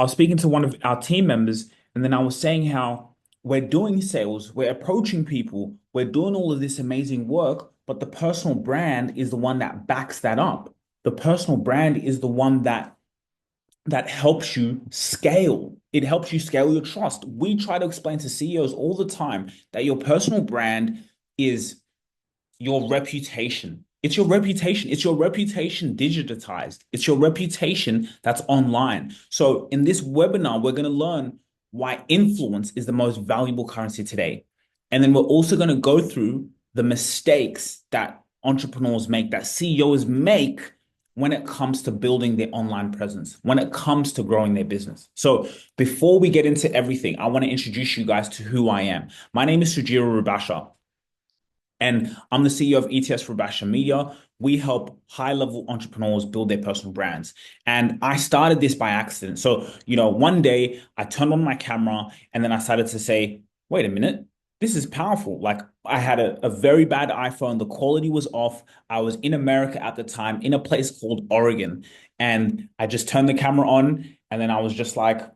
I was speaking to one of our team members, and then I was saying how we're doing sales, we're approaching people, we're doing all of this amazing work, but the personal brand is the one that backs that up. The personal brand is the one that helps you scale. It helps you scale your trust. We try to explain to CEOs all the time that your personal brand is your reputation. It's your reputation. It's your reputation digitized. It's your reputation that's online. So in this webinar, we're going to learn why influence is the most valuable currency today. And then we're also going to go through the mistakes that entrepreneurs make, that CEOs make when it comes to building their online presence, when it comes to growing their business. So before we get into everything, I want to introduce you guys to who I am. My name is Sugira Rubasha. And I'm the CEO of ETS Rubasha Media. We help high-level entrepreneurs build their personal brands. And I started this by accident. So, one day I turned on my camera and then I started to say, wait a minute, this is powerful. Like I had a very bad iPhone. The quality was off. I was in America at the time in a place called Oregon. And I just turned the camera on and then I was just like,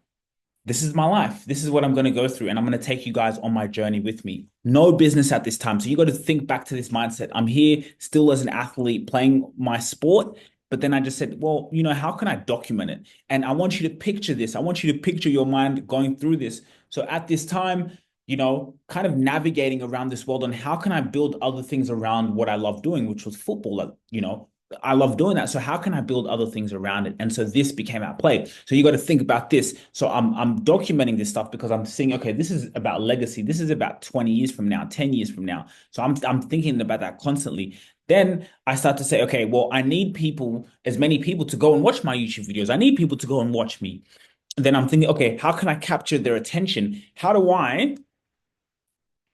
this is my life. This is what I'm going to go through. And I'm going to take you guys on my journey with me. No business at this time. So you got to think back to this mindset. I'm here still as an athlete playing my sport. But then I just said, well, how can I document it? And I want you to picture this. I want you to picture your mind going through this. So at this time, kind of navigating around this world on how can I build other things around what I love doing, which was football. Like, I love doing that. So how can I build other things around it? And so this became our play. So you got to think about this. So I'm documenting this stuff because I'm seeing, okay, this is about legacy. This is about 20 years from now, 10 years from now. So I'm thinking about that constantly. Then I start to say, okay, well, I need people, as many people to go and watch my YouTube videos. I need people to go and watch me. And then I'm thinking, okay, how can I capture their attention? How do I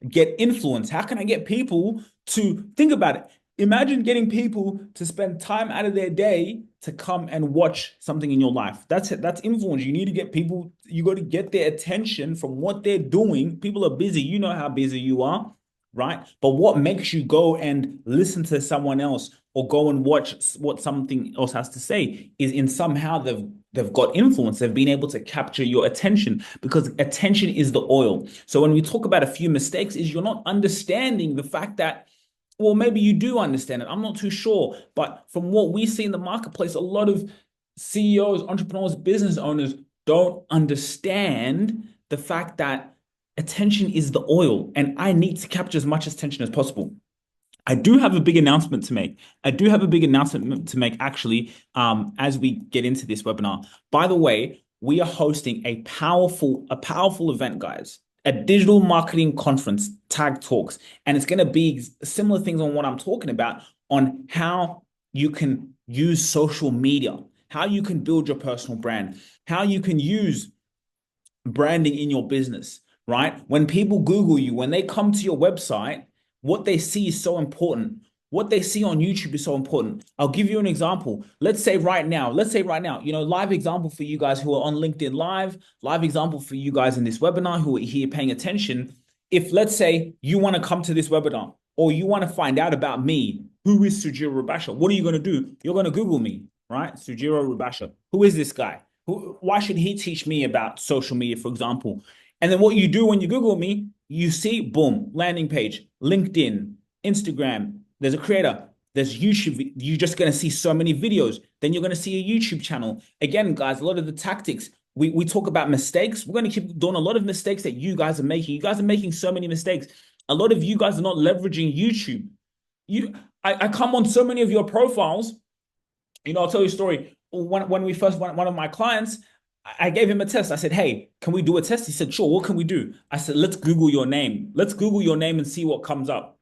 get influence? How can I get people to think about it? Imagine getting people to spend time out of their day to come and watch something in your life. That's it. That's influence. You need to get people, you got to get their attention from what they're doing. People are busy. You know how busy you are, right? But what makes you go and listen to someone else or go and watch what something else has to say is in somehow they've got influence. They've been able to capture your attention because attention is the oil. So when we talk about a few mistakes, is you're not understanding the fact that, well, maybe you do understand it. I'm not too sure. But from what we see in the marketplace, a lot of CEOs, entrepreneurs, business owners don't understand the fact that attention is the oil, and I need to capture as much attention as possible. I do have a big announcement to make. I do have a big announcement to make actually, as we get into this webinar. By the way, we are hosting a powerful event, guys. A digital marketing conference, Tag Talks, and it's going to be similar things on what I'm talking about on how you can use social media, how you can build your personal brand, how you can use branding in your business, right? When people Google you, when they come to your website, what they see is so important. What they see on YouTube is so important. I'll give you an example. Let's say right now, live example for you guys who are on LinkedIn live example for you guys in this webinar who are here paying attention. If let's say you want to come to this webinar or you want to find out about me, who is Sugira Rubasha? What are you going to do? You're going to Google me, right? Sugira Rubasha. Who is this guy? Why should he teach me about social media, for example? And then what you do when you Google me, you see, boom, landing page, LinkedIn, Instagram, there's a creator, there's YouTube. You're just going to see so many videos. Then you're going to see a YouTube channel. Again, guys, a lot of the tactics, we talk about mistakes. We're going to keep doing a lot of mistakes that you guys are making. You guys are making so many mistakes. A lot of you guys are not leveraging YouTube. I come on so many of your profiles. I'll tell you a story. When we first went, one of my clients, I gave him a test. I said, hey, can we do a test? He said, sure, what can we do? I said, let's Google your name. Let's Google your name and see what comes up.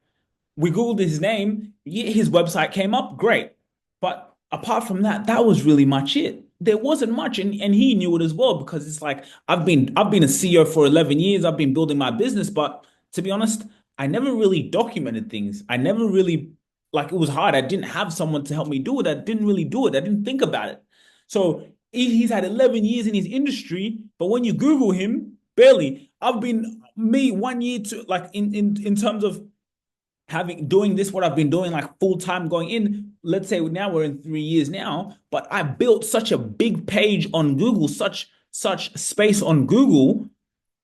We Googled his name. His website came up. Great. But apart from that, that was really much it. There wasn't much. And he knew it as well, because it's like, I've been a CEO for 11 years. I've been building my business. But to be honest, I never really documented things. I never really, like, it was hard. I didn't have someone to help me do it. I didn't really do it. I didn't think about it. So he's had 11 years in his industry, but when you Google him, barely. I've been me 1 year to, like, in terms of doing this, what I've been doing like full time going in, let's say now we're in 3 years now, but I built such a big page on Google, such such space on Google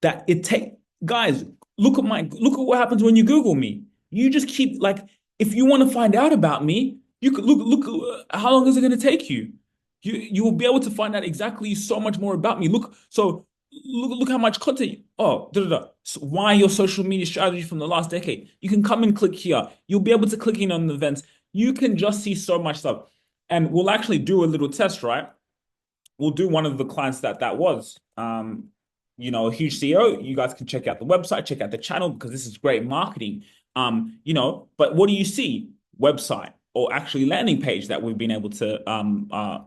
that it take guys, look at what happens when you Google me. You just keep like, if you want to find out about me, you could look how long is it going to take you? You will be able to find out exactly so much more about me. Look how much content. Oh, da, da, da. So why your social media strategy from the last decade? You can come and click here. You'll be able to click in on the events. You can just see so much stuff. And we'll actually do a little test, right? We'll do one of the clients that was a huge CEO. You guys can check out the website, check out the channel, because this is great marketing. But what do you see? Website, or actually landing page that we've been able to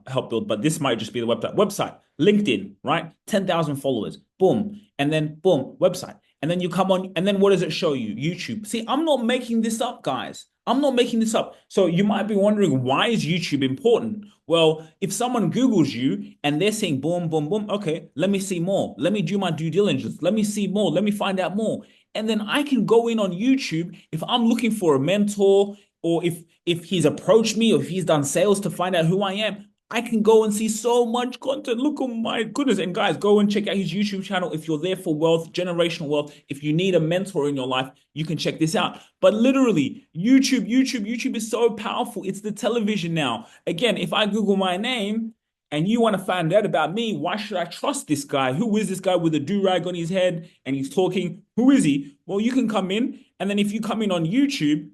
help build. But this might just be the website, LinkedIn, right? 10,000 followers, boom. And then boom, website. And then you come on, and then what does it show you? YouTube. See, I'm not making this up, guys. I'm not making this up. So you might be wondering, why is YouTube important? Well, if someone Googles you and they're saying boom, boom, boom, okay, let me see more. Let me do my due diligence. Let me see more. Let me find out more. And then I can go in on YouTube if I'm looking for a mentor, or if he's approached me, or if he's done sales to find out who I am. I can go and see so much content. Look, oh my goodness. And guys, go and check out his YouTube channel. If you're there for wealth, generational wealth, if you need a mentor in your life, you can check this out. But literally, YouTube is so powerful. It's the television now. Again, if I Google my name and you want to find out about me, why should I trust this guy? Who is this guy with a do-rag on his head and he's talking? Who is he? Well, you can come in, and then if you come in on YouTube,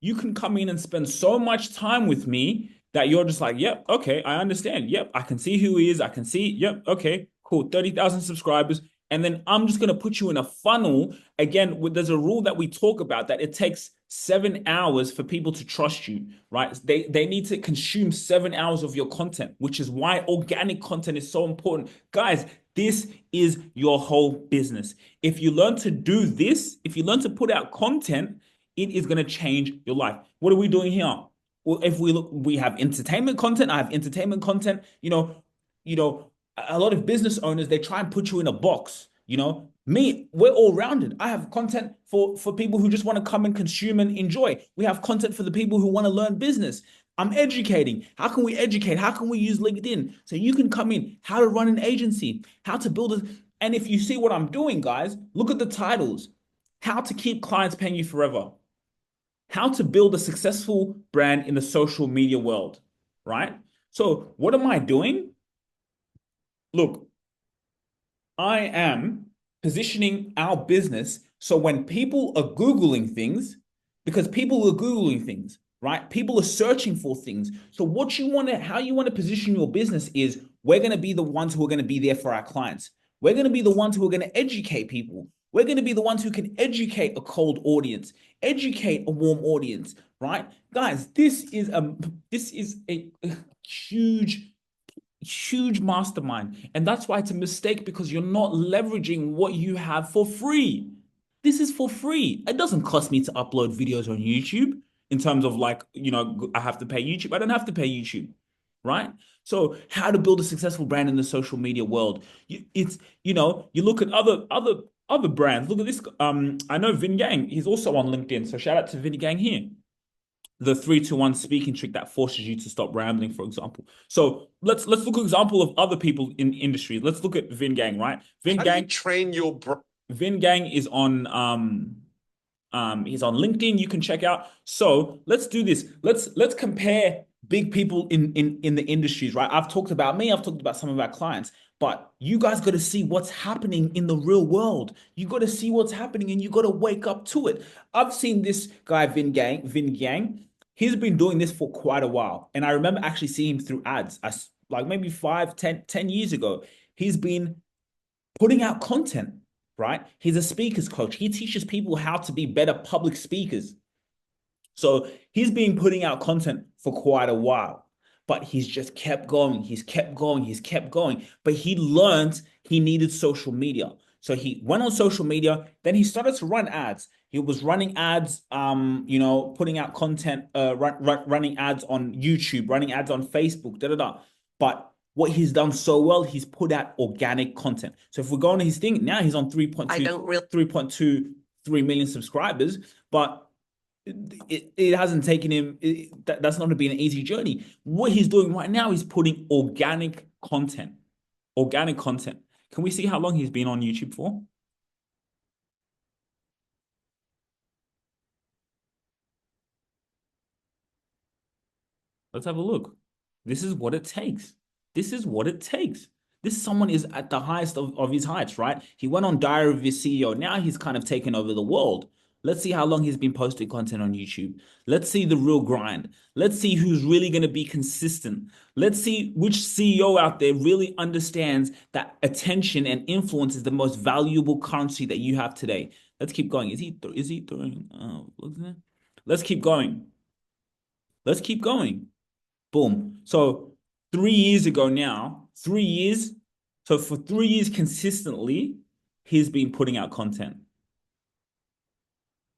you can come in and spend so much time with me that you're just like, yep, okay, I understand. Yep, I can see who he is. I can see, yep, okay, cool, 30,000 subscribers. And then I'm just going to put you in a funnel. Again, there's a rule that we talk about, that it takes 7 hours for people to trust you, right? They need to consume 7 hours of your content, which is why organic content is so important. Guys, this is your whole business. If you learn to do this, if you learn to put out content, it is going to change your life. What are we doing here? Well, if we look, we have entertainment content. I have entertainment content. A lot of business owners, they try and put you in a box. Me, we're all rounded. I have content for people who just want to come and consume and enjoy. We have content for the people who want to learn business. I'm educating. How can we educate? How can we use LinkedIn? So you can come in, how to run an agency, how to build a, and if you see what I'm doing, guys, look at the titles. How to keep clients paying you forever. How to build a successful brand in the social media world, right? So what am I doing? Look, I am positioning our business so when people are Googling things, because people are Googling things, right? People are searching for things. So how you want to position your business is, we're going to be the ones who are going to be there for our clients. We're going to be the ones who are going to educate people. We're going to be the ones who can educate a cold audience, educate a warm audience, right? Guys, this is a huge mastermind. And that's why it's a mistake, because you're not leveraging what you have for free. This is for free. It doesn't cost me to upload videos on YouTube in terms of like, I have to pay YouTube. I don't have to pay YouTube, right? So how to build a successful brand in the social media world. You look at other brands. Look at this. I know Vin Gang. He's also on LinkedIn. So shout out to Vin Gang here. The 3-2-1 speaking trick that forces you to stop rambling, for example. So let's look at an example of other people in industry. Let's look at Vin Gang, right? Vin How Gang, do you train your Vin Gang is on he's on LinkedIn. You can check out. So let's do this. Let's compare big people in the industries, right? I've talked about me. I've talked about some of our clients, but you guys got to see what's happening in the real world. You got to see what's happening, and you got to wake up to it. I've seen this guy Vin Gang. He's been doing this for quite a while, and I remember actually seeing him through ads. Like maybe 10 years ago. He's been putting out content, right? He's a speakers coach. He teaches people how to be better public speakers. So he's been putting out content for quite a while, but he's just kept going. He's kept going. He's kept going. But he learned he needed social media. So he went on social media. Then he started to run ads. He was running ads, putting out content, running ads on YouTube, running ads on Facebook, da da da. But what he's done so well, he's put out organic content. So if we go on his thing, now he's on 3.3 million subscribers, but it hasn't taken him, that's not been an easy journey. What he's doing right now is putting organic content. Organic content. Can we see how long he's been on YouTube for? Let's have a look. This is what it takes. This is what it takes. This someone is at the highest of his heights, right? He went on Diary of His CEO. Now he's kind of taken over the world. Let's see how long he's been posting content on YouTube. Let's see the real grind. Let's see who's really going to be consistent. Let's see which CEO out there really understands that attention and influence is the most valuable currency that you have today. Let's keep going. Is he throwing? Let's keep going. Let's keep going. Boom. So 3 years ago now, 3 years. So for 3 years consistently, he's been putting out content.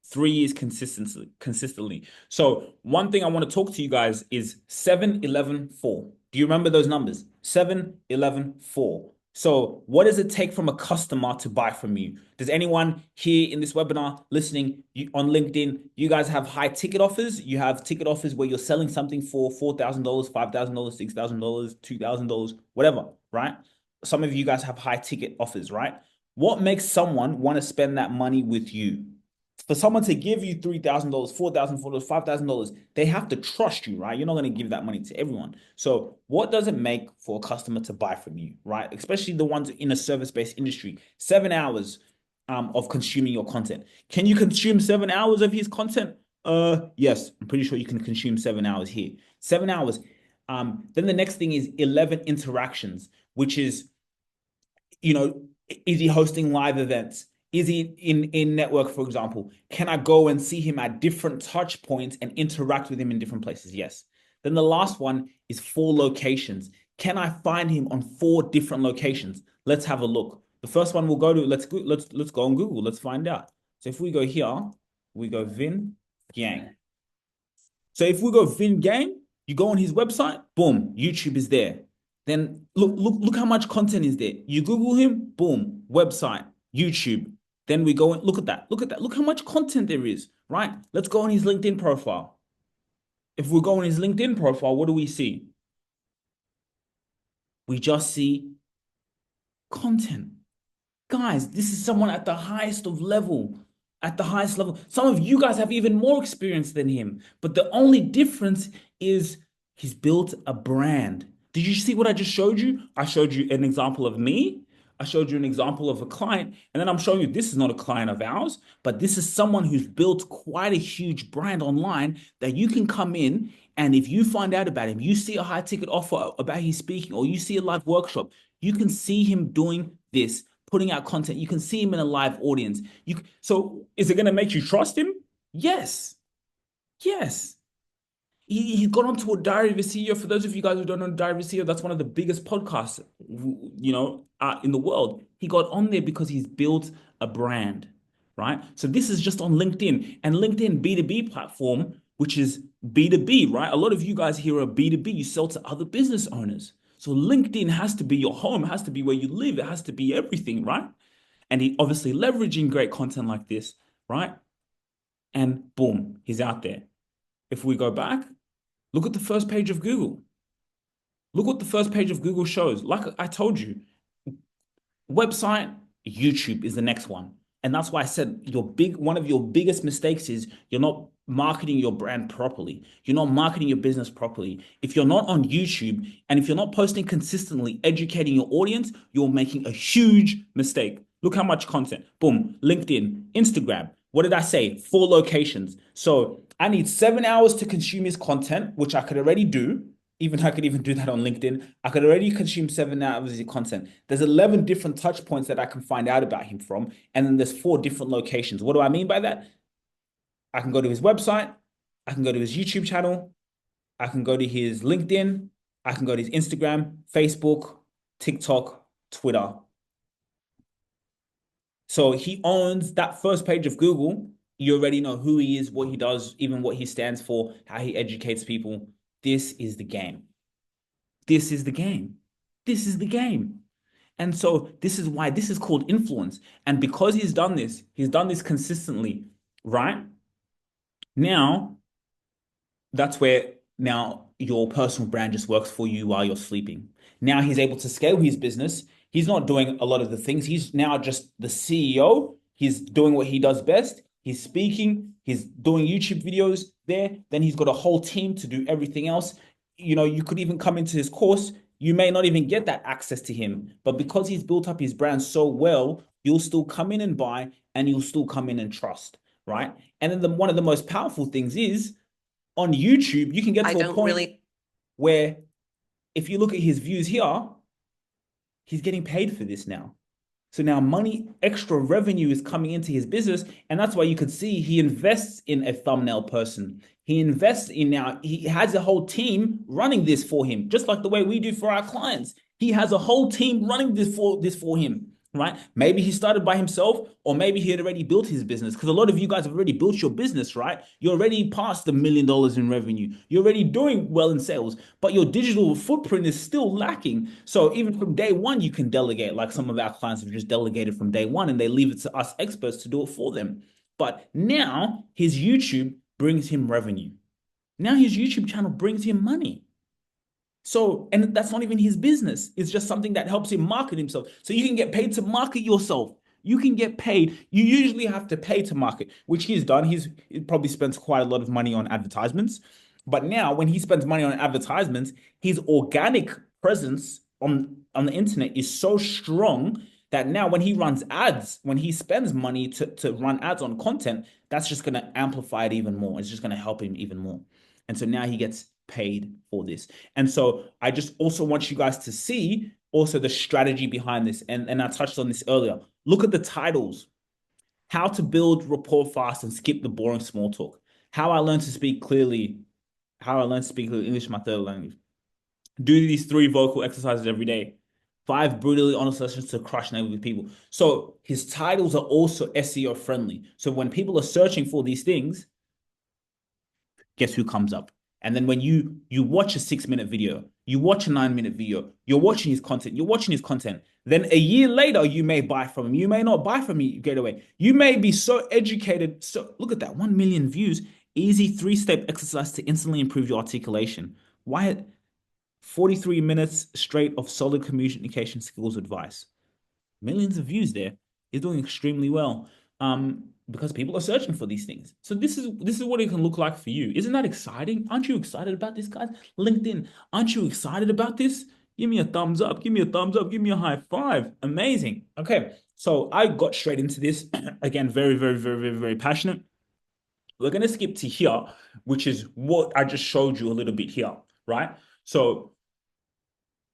3 years consistently. So one thing I want to talk to you guys is 7, 11, 4. Do you remember those numbers? 7, 11, 4. So what does it take from a customer to buy from you? Does anyone here in this webinar listening on LinkedIn, you guys have high ticket offers? You have ticket offers where you're selling something for $4,000, $5,000, $6,000, $2,000, whatever, right? Some of you guys have high ticket offers, right? What makes someone want to spend that money with you? For someone to give you $3,000, $4,000, $5,000, they have to trust you, right? You're not going to give that money to everyone. So what does it make for a customer to buy from you, right? Especially the ones in a service-based industry. 7 hours of consuming your content. Can you consume 7 hours of his content? Yes, I'm pretty sure you can consume 7 hours here. 7 hours. Then the next thing is 11 interactions, which is, is he hosting live events? Is he in network, for example? Can I go and see him at different touch points and interact with him in different places? Yes. Then the last one is 4 locations. Can I find him on 4 different locations? Let's have a look. The first one we'll go to, let's go on Google. Let's find out. So if we go here, we go Vin Gang. So if we go Vin Gang, you go on his website, boom, YouTube is there. Then look how much content is there. You Google him, boom, website, YouTube. Then we go and look at that. Look at that. Look how much content there is, right? Let's go on his LinkedIn profile. If we go on his LinkedIn profile, what do we see? We just see content. Guys, this is someone at the highest of level, at the highest level. Some of you guys have even more experience than him, but the only difference is he's built a brand. Did you see what I just showed you? I showed you an example of me. I showed you an example of a client, and then I'm showing you this is not a client of ours, but this is someone who's built quite a huge brand online that you can come in, and if you find out about him, you see a high ticket offer about his speaking, or you see a live workshop, you can see him doing this, putting out content. You can see him in a live audience. So is it going to make you trust him? Yes. Yes. He got onto a Diary of a CEO. For those of you guys who don't know Diary of a CEO, that's one of the biggest podcasts, in the world. He got on there because he's built a brand, right? So this is just on LinkedIn, and LinkedIn B2B platform, which is B2B, right? A lot of you guys here are B2B. You sell to other business owners. So LinkedIn has to be your home, it has to be where you live, it has to be everything, right? And he obviously leveraging great content like this, right? And boom, he's out there. If we go back, look at the first page of Google. Look what the first page of Google shows. Like I told you, website, YouTube is the next one. And that's why I said one of your biggest mistakes is you're not marketing your brand properly. You're not marketing your business properly. If you're not on YouTube and if you're not posting consistently, educating your audience, you're making a huge mistake. Look how much content. Boom, LinkedIn, Instagram. What did I say? 4 locations. So I need 7 hours to consume his content, which I could already do. I could even do that on LinkedIn. I could already consume 7 hours of content. There's 11 different touch points that I can find out about him from. And then there's 4 different locations. What do I mean by that? I can go to his website. I can go to his YouTube channel. I can go to his LinkedIn. I can go to his Instagram, Facebook, TikTok, Twitter. So he owns that first page of Google. You already know who he is, what he does, even what he stands for, how he educates people. This is the game. This is the game. This is the game. And so this is why this is called influence. And because he's done this consistently, right? Now, that's where now your personal brand just works for you while you're sleeping. Now he's able to scale his business. He's not doing a lot of the things. He's now just the CEO. He's doing what he does best. He's speaking, he's doing YouTube videos there. Then he's got a whole team to do everything else. You could even come into his course. You may not even get that access to him, but because he's built up his brand so well, you'll still come in and buy, and you'll still come in and trust, right? And then one of the most powerful things is on YouTube, you can get to a point where if you look at his views here, he's getting paid for this now. So now money, extra revenue is coming into his business. And that's why you could see he invests in a thumbnail person. He invests in now, he has a whole team running this for him, just like the way we do for our clients. He has a whole team running this for him, right? Maybe he started by himself, or maybe he had already built his business, because a lot of you guys have already built your business, right? You're already past $1 million in revenue. You're already doing well in sales, but your digital footprint is still lacking. So even from day one, you can delegate, like some of our clients have just delegated from day one, and they leave it to us experts to do it for them. But now his YouTube brings him revenue. Now his YouTube channel brings him money. So, and that's not even his business. It's just something that helps him market himself. So you can get paid to market yourself. You can get paid. You usually have to pay to market, which he's done. He probably spends quite a lot of money on advertisements. But now when he spends money on advertisements, his organic presence on the internet is so strong that now when he runs ads, when he spends money to run ads on content, that's just going to amplify it even more. It's just going to help him even more. And so now he gets paid for this. And so I just also want you guys to see also the strategy behind this. And I touched on this earlier. Look at the titles. How to build rapport fast and skip the boring small talk. How I learned to speak clearly. How I learned to speak English, my third language. Do these 3 vocal exercises every day. 5 brutally honest lessons to crush negative people. So his titles are also SEO friendly. So when people are searching for these things, guess who comes up? And then when you watch a 6-minute video, you watch a 9-minute video, you're watching his content. Then a year later, you may buy from him. You may not buy from me straight away. You may be so educated. So look at that, 1 million views. Easy 3-step exercise to instantly improve your articulation. Why 43 minutes straight of solid communication skills advice. Millions of views there. He's doing extremely well. Because people are searching for these things. So this is what it can look like for you. Isn't that exciting? Aren't you excited about this, guys? LinkedIn, aren't you excited about this? Give me a thumbs up. Give me a thumbs up. Give me a high five. Amazing. Okay, so I got straight into this. Again, very, very, very, very, very passionate. We're going to skip to here, which is what I just showed you a little bit here, right? So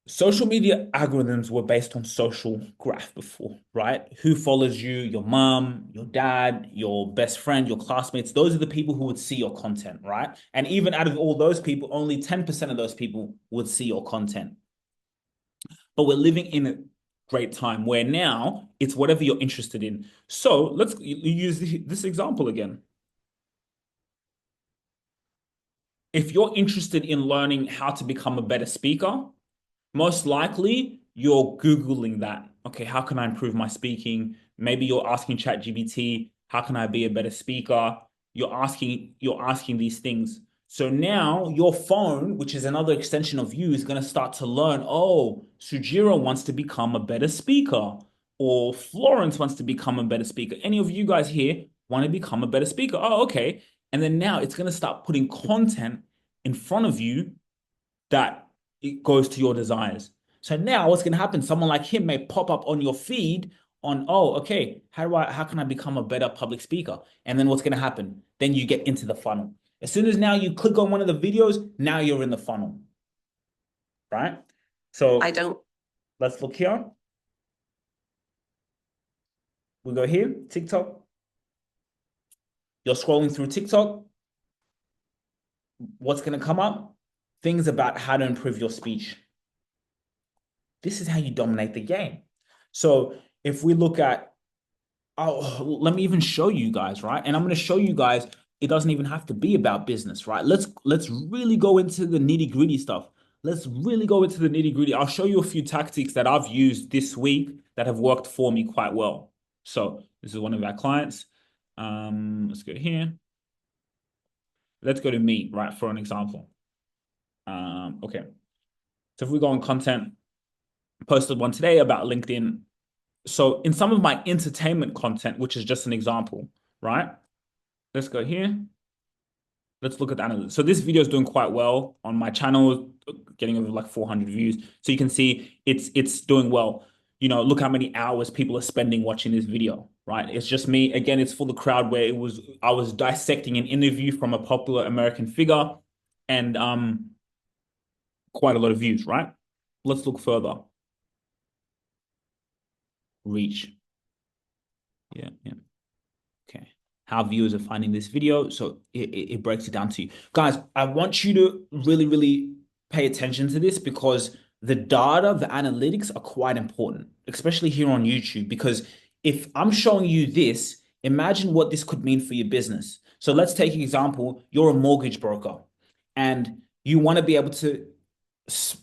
social media algorithms were based on social graph before, right? Who follows you, your mom, your dad, your best friend, your classmates. Those are the people who would see your content, right? And even out of all those people, only 10% of those people would see your content. But we're living in a great time where now it's whatever you're interested in. So let's use this example again. If you're interested in learning how to become a better speaker, most likely you're Googling that. Okay, how can I improve my speaking? Maybe you're asking ChatGPT, how can I be a better speaker? You're asking these things. So now your phone, which is another extension of you, is going to start to learn, oh, Sugira wants to become a better speaker, or Florence wants to become a better speaker. Any of you guys here want to become a better speaker? Oh, okay. And then now it's going to start putting content in front of you that it goes to your desires. So now what's going to happen? Someone like him may pop up on your feed on, oh, okay, how can I become a better public speaker? And then what's going to happen? Then you get into the funnel. As soon as now you click on one of the videos, now you're in the funnel, right? So let's look here. We go here, TikTok. You're scrolling through TikTok. What's going to come up? Things about how to improve your speech. This is how you dominate the game. So if we look at, oh, let me even show you guys, right? And I'm going to show you guys, it doesn't even have to be about business, right? Let's really go into the nitty gritty stuff. Let's really go into the nitty gritty. I'll show you a few tactics that I've used this week that have worked for me quite well. So this is one of our clients. Let's go here. Let's go to me, right, for an example. Okay. So if we go on content, posted one today about LinkedIn. So in some of my entertainment content, which is just an example, right? Let's go here. Let's look at the analytics. So this video is doing quite well on my channel, getting over like 400 views. So you can see it's doing well. You know, look how many hours people are spending watching this video, right? It's just me. Again, it's for the crowd where I was dissecting an interview from a popular American figure and quite a lot of views, right? Let's look further. Reach. Yeah, yeah. Okay. How viewers are finding this video. So it breaks it down to you. Guys, I want you to really, really pay attention to this because the data, the analytics are quite important, especially here on YouTube. Because if I'm showing you this, imagine what this could mean for your business. So let's take an example. You're a mortgage broker and you want to be able to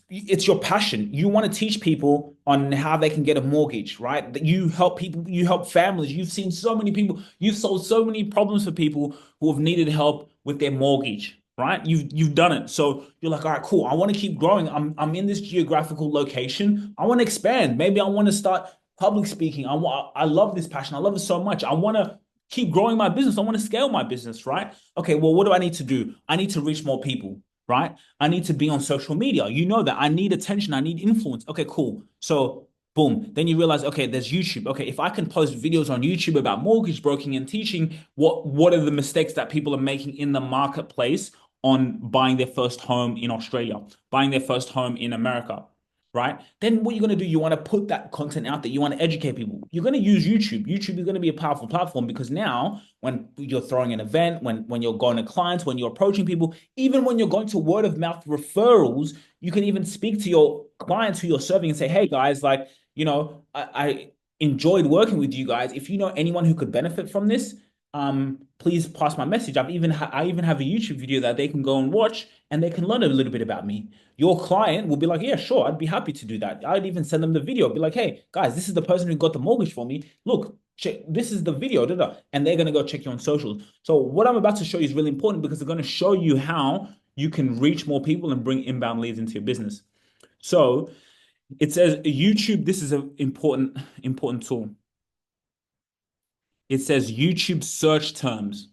it's your passion. You want to teach people on how they can get a mortgage, right? That you help people, you help families. You've seen so many people, you've solved so many problems for people who have needed help with their mortgage, right? You've done it. So you're like, all right, cool. I want to keep growing. I'm in this geographical location. I want to expand. Maybe I want to start public speaking. I love this passion. I love it so much. I want to keep growing my business. I want to scale my business, right? Okay, well, what do I need to do? I need to reach more people, right? I need to be on social media. You know that I need attention. I need influence. Okay, cool. So boom. Then you realize, okay, there's YouTube. Okay, if I can post videos on YouTube about mortgage broking and teaching what are the mistakes that people are making in the marketplace on buying their first home in Australia, buying their first home in America, right? Then what you're going to do, you want to put that content out there. You want to educate people. You're going to use YouTube. YouTube is going to be a powerful platform because now when you're throwing an event, when you're going to clients, when you're approaching people, even when you're going to word of mouth referrals, you can even speak to your clients who you're serving and say, hey guys, like, I enjoyed working with you guys. If you know anyone who could benefit from this, please pass my message. I even have a YouTube video that they can go and watch and they can learn a little bit about me. Your client will be like, yeah, sure, I'd be happy to do that. I'd even send them the video, be like, hey, guys, this is the person who got the mortgage for me. Look, check, this is the video, da, da. And they're going to go check you on socials. So what I'm about to show you is really important because they're going to show you how you can reach more people and bring inbound leads into your business. So it says YouTube, this is an important tool. It says YouTube search terms.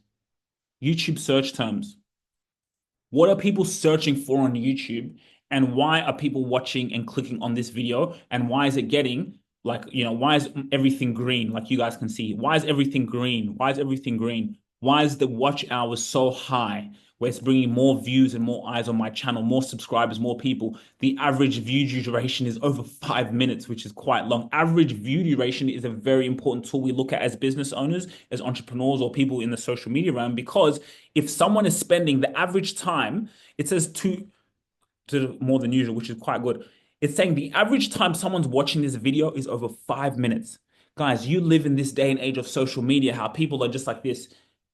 YouTube search terms. What are people searching for on YouTube? And why are people watching and clicking on this video? And why is it getting like, why is everything green? Like you guys can see, why is everything green? Why is everything green? Why is the watch hours so high? Where it's bringing more views and more eyes on my channel, more subscribers, more people. The average view duration is over 5 minutes, which is quite long. Average view duration is a very important tool we look at as business owners, as entrepreneurs, or people in the social media realm, because if someone is spending the average time, it says to more than usual, which is quite good. It's saying the average time someone's watching this video is over 5 minutes. Guys, you live in this day and age of social media, how people are just like this.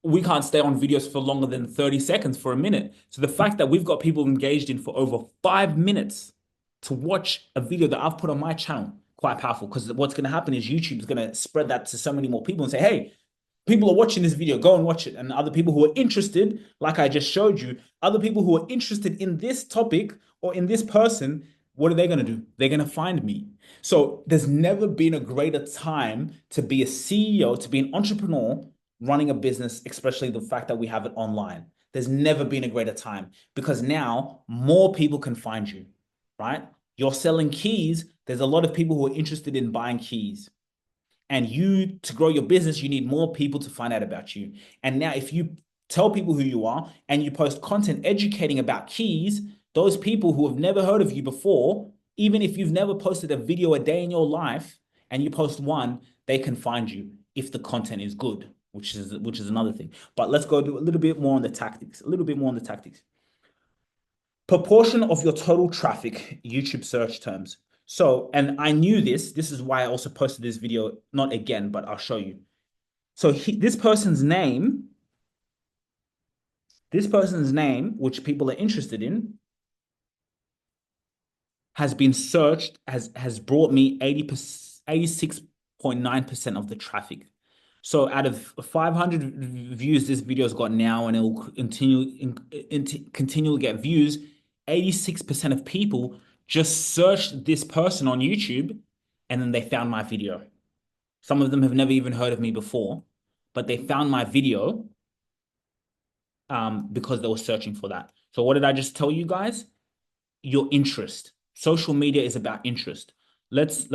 We can't stay on videos for longer than 30 seconds for a minute. So the fact that we've got people engaged in for over 5 minutes to watch a video that I've put on my channel, quite powerful. Because what's going to happen is YouTube is going to spread that to so many more people and say, hey, people are watching this video, go and watch it. And other people who are interested, like I just showed you, other people who are interested in this topic or in this person, what are they going to do? They're going to find me. So there's never been a greater time to be a CEO, to be an entrepreneur running a business, especially the fact that we have it online. There's never been a greater time because now more people can find you, right? You're selling keys. There's a lot of people who are interested in buying keys. And you, to grow your business, you need more people to find out about you. And now, if you tell people who you are and you post content educating about keys, those people who have never heard of you before, even if you've never posted a video a day in your life and you post one, they can find you if the content is good, which is another thing. But let's go do a little bit more on the tactics, Proportion of your total traffic, YouTube search terms. So, and I knew this is why I also posted this video, not again, but I'll show you. So this person's name, which people are interested in, has been searched, has brought me 86.9% of the traffic. So out of 500 views this video's got now, and it will continue to get views, 86% of people just searched this person on YouTube and then they found my video. Some of them have never even heard of me before, but they found my video because they were searching for that. So what did I just tell you guys? Your interest. Social media is about interest. Let's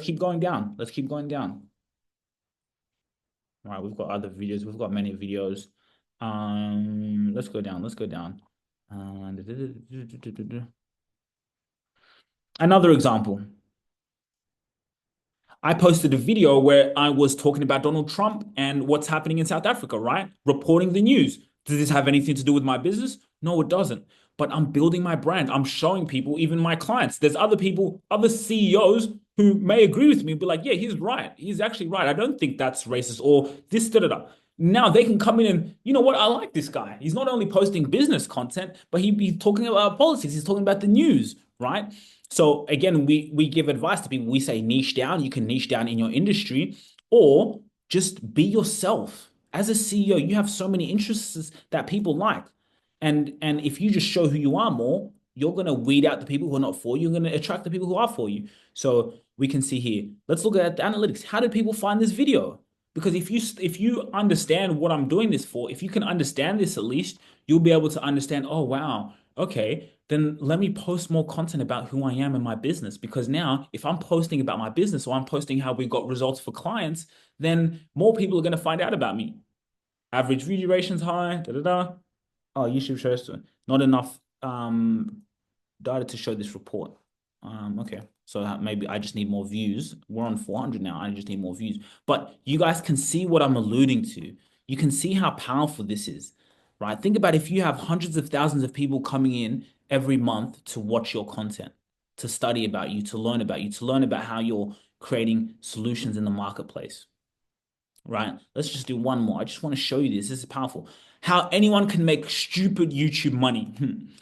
keep going down. Let's keep going down. All right, we've got other videos. We've got many videos. Let's go down. Let's go down. Another example. I posted a video where I was talking about Donald Trump and what's happening in South Africa, right? Reporting the news. Does this have anything to do with my business? No, it doesn't. But I'm building my brand. I'm showing people, even my clients. There's other people, other CEOs who may agree with me, be like, yeah, he's right. He's actually right. I don't think that's racist or this, da, da, da. Now they can come in and, you know what? I like this guy. He's not only posting business content, but he's talking about politics. He's talking about the news, right? So again, we give advice to people. We say niche down. You can niche down in your industry, or just be yourself. As a CEO, you have so many interests that people like, and if you just show who you are more, you're gonna weed out the people who are not for you. You're gonna attract the people who are for you. So we can see here. Let's look at the analytics. How did people find this video? Because if you understand what I'm doing this for, if you can understand this at least, you'll be able to understand, oh wow, okay, then let me post more content about who I am and my business. Because now, if I'm posting about my business or I'm posting how we got results for clients, then more people are going to find out about me. Average view duration's high, da da da. Oh, YouTube shows not enough data to show this report. Okay, so maybe I just need more views. We're on 400 now. I just need more views. But you guys can see what I'm alluding to. You can see how powerful this is, right? Think about if you have hundreds of thousands of people coming in every month to watch your content, to study about you, to learn about you, to learn about how you're creating solutions in the marketplace, right? Let's just do one more. I just want to show you this. This is powerful. How anyone can make stupid YouTube money.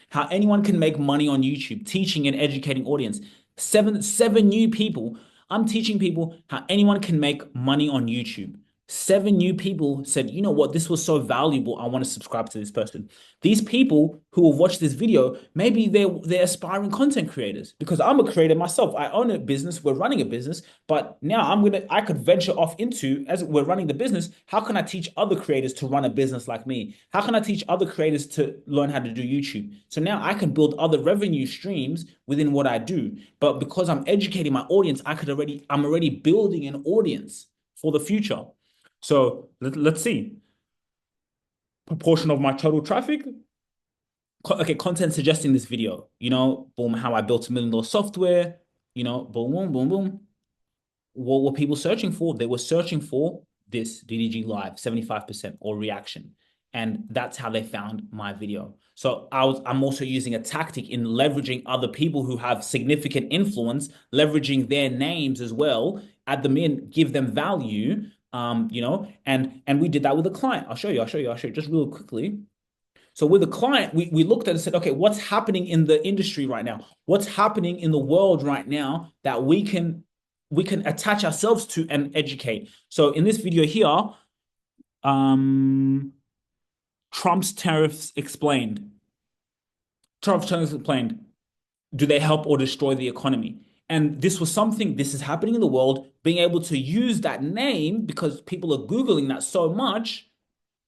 How anyone can make money on YouTube, teaching and educating audience. Seven new people. I'm teaching people how anyone can make money on YouTube. Seven new people said, you know what, this was so valuable. I want to subscribe to this person. These people who will watch this video, maybe they're aspiring content creators because I'm a creator myself. I own a business. We're running a business, but now I could venture off into, as we're running the business, how can I teach other creators to run a business like me? How can I teach other creators to learn how to do YouTube? So now I can build other revenue streams within what I do. But because I'm educating my audience, I'm already building an audience for the future. So let's see. Proportion of my total traffic. Okay, content suggesting this video. Boom, how I built $1 million software. Boom, boom, boom, boom. What were people searching for? They were searching for this DDG Live, 75% or reaction. And that's how they found my video. So I'm also using a tactic in leveraging other people who have significant influence, leveraging their names as well, add them in, give them value, and we did that with a client. I'll show you just real quickly. So with a client, we looked at it and said, okay, what's happening in the industry right now? What's happening in the world right now that we can attach ourselves to and educate? So in this video here, Trump's tariffs explained. Trump's tariffs explained. Do they help or destroy the economy? And this is happening in the world, being able to use that name because people are Googling that so much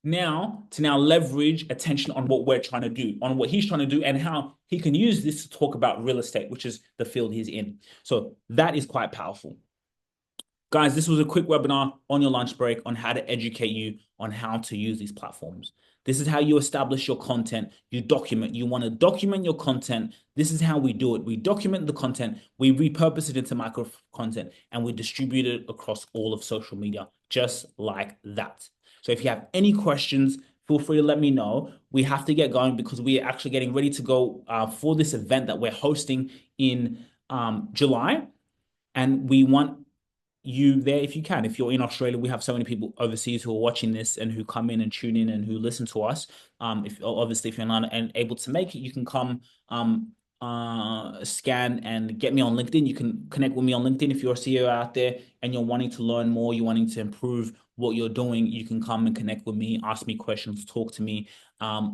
to leverage attention on what we're trying to do, on what he's trying to do, and how he can use this to talk about real estate, which is the field he's in. So that is quite powerful. Guys, this was a quick webinar on your lunch break on how to educate you on how to use these platforms. This is how you establish your content. You document. You want to document your content. This is how we do it. We document the content, we repurpose it into micro content, and we distribute it across all of social media, just like that. So if you have any questions, feel free to let me know. We have to get going because we are actually getting ready to go for this event that we're hosting in July. And we want you there if you can. If you're in Australia, we have so many people overseas who are watching this and who come in and tune in and who listen to us. If you're not able to make it, you can come scan and get me on LinkedIn. You can connect with me on LinkedIn if you're a CEO out there and you're wanting to learn more, you're wanting to improve what you're doing. You can come and connect with me, ask me questions, talk to me.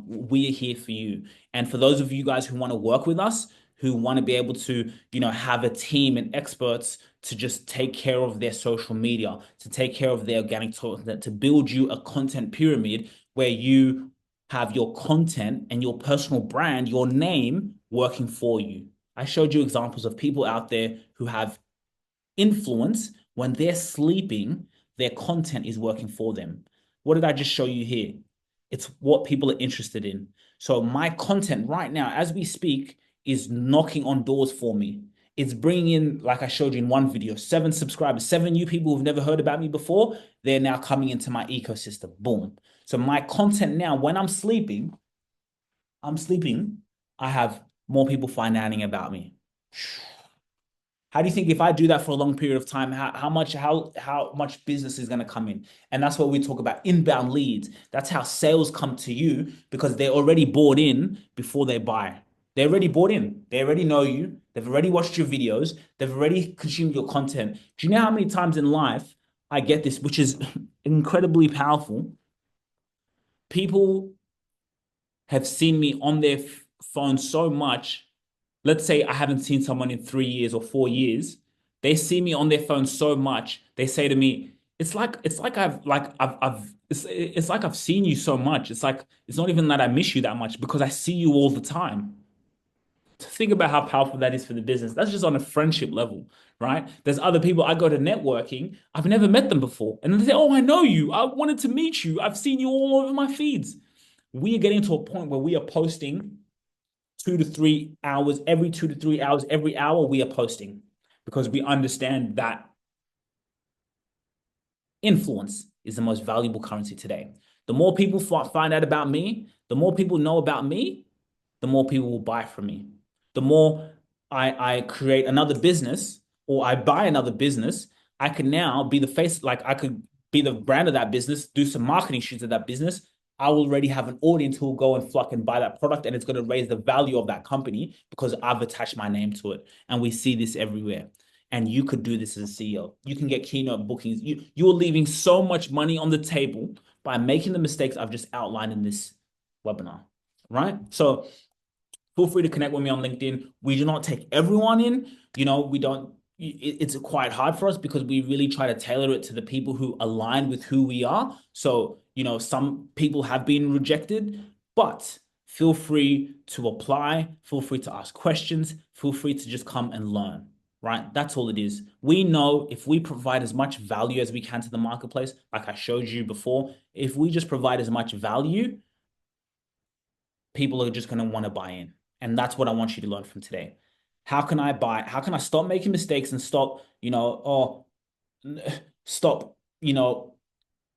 We are here for you. And for those of you guys who want to work with us, who want to be able to, have a team and experts to just take care of their social media, to take care of their organic content, to build you a content pyramid where you have your content and your personal brand, your name working for you. I showed you examples of people out there who have influence when they're sleeping, their content is working for them. What did I just show you here? It's what people are interested in. So my content right now, as we speak, is knocking on doors for me. It's bringing in, like I showed you in one video, 7 subscribers, 7 new people who've never heard about me before. They're now coming into my ecosystem. Boom. So my content now, when I'm sleeping, I have more people finding out about me. How do you think if I do that for a long period of time, how much business is going to come in? And that's what we talk about inbound leads. That's how sales come to you because they're already bought in before they buy. They're already bought in. They already know you. They've already watched your videos. They've already consumed your content. Do you know how many times in life I get this, which is incredibly powerful? People have seen me on their phone so much. Let's say I haven't seen someone in 3 years or 4 years. They see me on their phone so much. They say to me, it's like it's like I've seen you so much. It's like it's not even that I miss you that much because I see you all the time. Think about how powerful that is for the business. That's just on a friendship level, right? There's other people I go to networking. I've never met them before. And then they say, "Oh, I know you. I wanted to meet you. I've seen you all over my feeds." We are getting to a point where we are posting 2 to 3 hours, every 2 to 3 hours, every hour we are posting because we understand that influence is the most valuable currency today. The more people find out about me, the more people know about me, the more people will buy from me. The more I create another business or I buy another business, I can now be the face, like I could be the brand of that business, do some marketing shoots of that business. I will already have an audience who will go and flock and buy that product, and it's going to raise the value of that company because I've attached my name to it. And we see this everywhere. And you could do this as a CEO. You can get keynote bookings. You're leaving so much money on the table by making the mistakes I've just outlined in this webinar, right? So feel free to connect with me on LinkedIn. We do not take everyone in. We don't, it's quite hard for us because we really try to tailor it to the people who align with who we are. So, some people have been rejected, but feel free to apply, feel free to ask questions, feel free to just come and learn, right? That's all it is. We know if we provide as much value as we can to the marketplace, like I showed you before, if we just provide as much value, people are just going to want to buy in. And that's what I want you to learn from today. How can I buy? How can I stop making mistakes and stop, stop,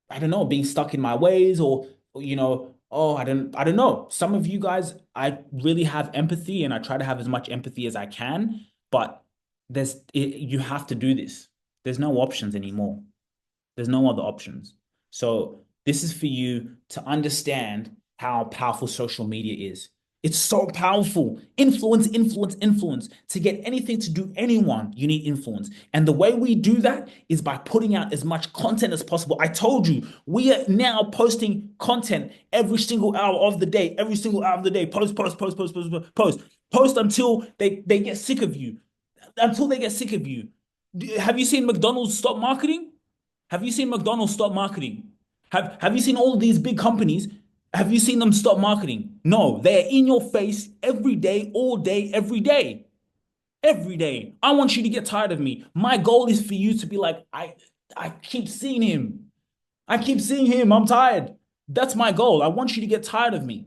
I don't know, being stuck in my ways or, I don't know. Some of you guys, I really have empathy and I try to have as much empathy as I can, but you have to do this. There's no options anymore. There's no other options. So this is for you to understand how powerful social media is. It's so powerful. Influence, influence, influence. To get anything to do anyone, you need influence. And the way we do that is by putting out as much content as possible. I told you, we are now posting content every single hour of the day, every single hour of the day. Post, post, post, post, post, post, post. Post until they get sick of you. Until they get sick of you. Have you seen McDonald's stop marketing? Have you seen McDonald's stop marketing? Have you seen all of these big companies? Have you seen them stop marketing? No, they're in your face every day, all day, every day. Every day. I want you to get tired of me. My goal is for you to be like, I keep seeing him. I keep seeing him. I'm tired. That's my goal. I want you to get tired of me.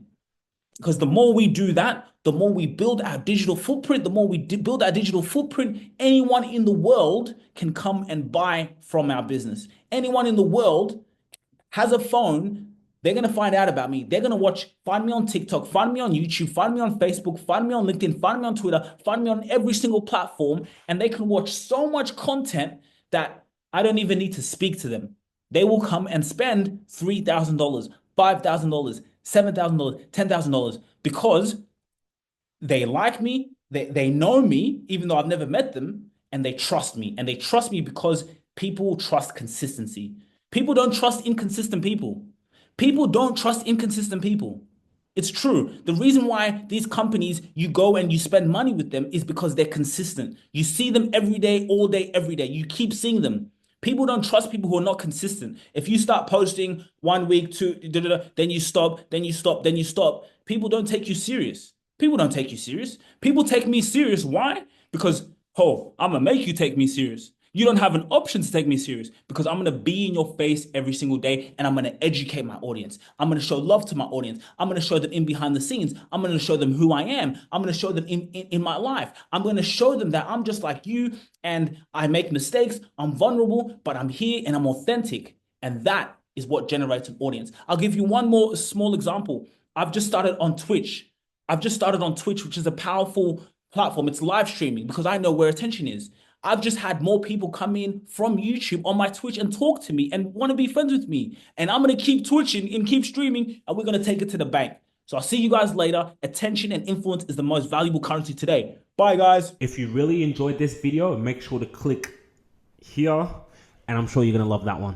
Because the more we do that, the more we build our digital footprint, the more we build our digital footprint, anyone in the world can come and buy from our business. Anyone in the world has a phone, they're going to find out about me. They're going to find me on TikTok, find me on YouTube, find me on Facebook, find me on LinkedIn, find me on Twitter, find me on every single platform, and they can watch so much content that I don't even need to speak to them. They will come and spend $3,000, $5,000, $7,000, $10,000 because they like me, They know me, even though I've never met them, and they trust me. And they trust me because people trust consistency. People don't trust inconsistent people. People don't trust inconsistent people. It's true. The reason why these companies, you go and you spend money with them is because they're consistent. You see them every day, all day, every day. You keep seeing them. People don't trust people who are not consistent. If you start posting 1 week, two, da, da, da, then you stop, then you stop, then you stop, people don't take you serious. People don't take you serious. People take me serious. Why? Because, oh, I'm gonna make you take me serious. You don't have an option to take me serious because I'm gonna be in your face every single day and I'm gonna educate my audience. I'm gonna show love to my audience. I'm gonna show them in behind the scenes. I'm gonna show them who I am. I'm gonna show them in my life. I'm gonna show them that I'm just like you and I make mistakes. I'm vulnerable, but I'm here and I'm authentic. And that is what generates an audience. I'll give you one more small example. I've just started on Twitch. I've just started on Twitch, which is a powerful platform. It's live streaming because I know where attention is. I've just had more people come in from YouTube on my Twitch and talk to me and want to be friends with me. And I'm going to keep twitching and keep streaming, and we're going to take it to the bank. So I'll see you guys later. Attention and influence is the most valuable currency today. Bye, guys. If you really enjoyed this video, make sure to click here, and I'm sure you're going to love that one.